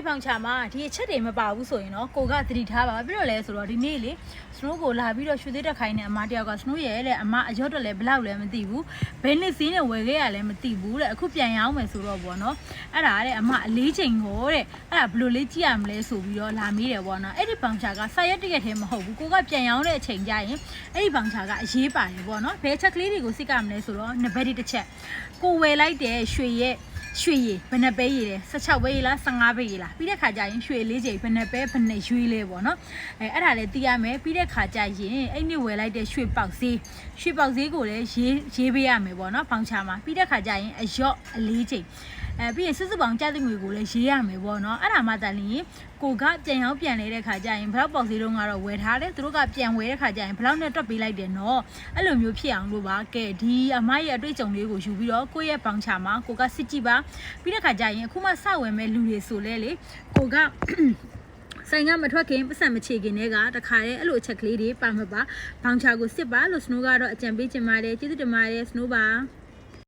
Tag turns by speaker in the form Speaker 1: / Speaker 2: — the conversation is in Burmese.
Speaker 1: ဖောင်ချမှာဒီအချက်တွေမပါဘူးဆိုရင်တော့ကိုကသတိထားပါပြီးတော့လဲဆိုတော့ဒီနေ့လေစနိုးကိုလာပြီးတော့ရွှေသေးတက်ခိုင်းတဲ့အမတယောက်ကစနိုးရဲ့တဲ့အမအရော့တော့လဲဘလောက်လဲမသိဘူးဘယ်နှစ်စင်းနဲ့ဝယ်ခဲ့ရလဲမသိဘူးတဲ့အခုပြန်ရောင်းမယ်ဆိုတော့ပေါ့နော်အဲ့ဒါတဲ့အမအလေးချိန်ကိုတဲ့အဲ့ဒါဘယ်လိုလေးကြည့်ရမလဲဆိုပြီးတော့လာမေးတယ်ပေါ့နော်အဲ့ဒီဖောင်ချကစာရက်တရက်ထဲမဟုတ်ဘူးကိုကပြန်ရောင်းတဲ့အချိန်ကျရင်အဲ့ဒီဖောင်ချကအရေးပါတယ်ပေါ့နော်ဘယ်ချက်ကလေးတွေကိုစစ်ကမလဲဆိုတော့နံပါတ်1တစ်ချက်ကိုဝယ်လိုက်တဲ့ရွှေရဲ့ရွှေရည်ဘယ်နှပဲရည်လဲ16ပဲရည်လား15ပဲရည်လားပြီးတဲ့ခါကျရင်ရွှေလေးချိန်ဘယ်နှပဲဘယ်နှရွှေလဲပေါ့နော်အဲ့ဒါလည်းသိရမယ်ပြီးတဲ့ခါကျရင်အဲ့နေ့ဝယ်လိုက်တဲ့ရွှေပေါက်ဈေးကိုလည်းရေးပေးရမယ်ပေါ့နော်ဖောင်ချမှာပြီးတဲ့ခါကျရင်အယော့အလေးချိန်ပြီးရင်စစ်စစ်ပေါင်ကြတဲ့ငွေကိုလည်းရေးရမယ်ပေါ့နော်အဲ့ဒါမှသာလျှင်ကိုကပြန်ရောက်ပြန်နေတဲ့ခါကျရင်ဘလောက်ပေါက်ဈေးတုန်းကတော့ဝယ်ထားတယ်သူတို့ကပြန်ဝယ်တဲ့ခါကျရင်ဘလောက်နဲ့တွက်ပေးလိုက်တယ်နော်အဲ့လိုမျိုးဖြစ်အောင်လို့ပါကဲဒီအမရဲ့အတွေ့အကြုံလေးကိုယူပြီးတော့ကိုယ့်ရဲ့ပေါင်ချမှာကိုကစစ်ကြည့်ပါပြီးတဲ့ခါကျရင်အခုမှစဝယ်မဲ့လူတွေဆိုလဲလေကိုကဆိုင်ကမထွက်ခင်ပတ်စံမချေခင်တွေကတခါရဲအဲ့လိုအချက်ကလေးတွေပါမပါဘောင်ချကိုစစ်ပါလို့စနိုးကတော့အကြံပေးချင်ပါတယ်ကျေးဇူးတင်ပါတယ်စနိုးပါ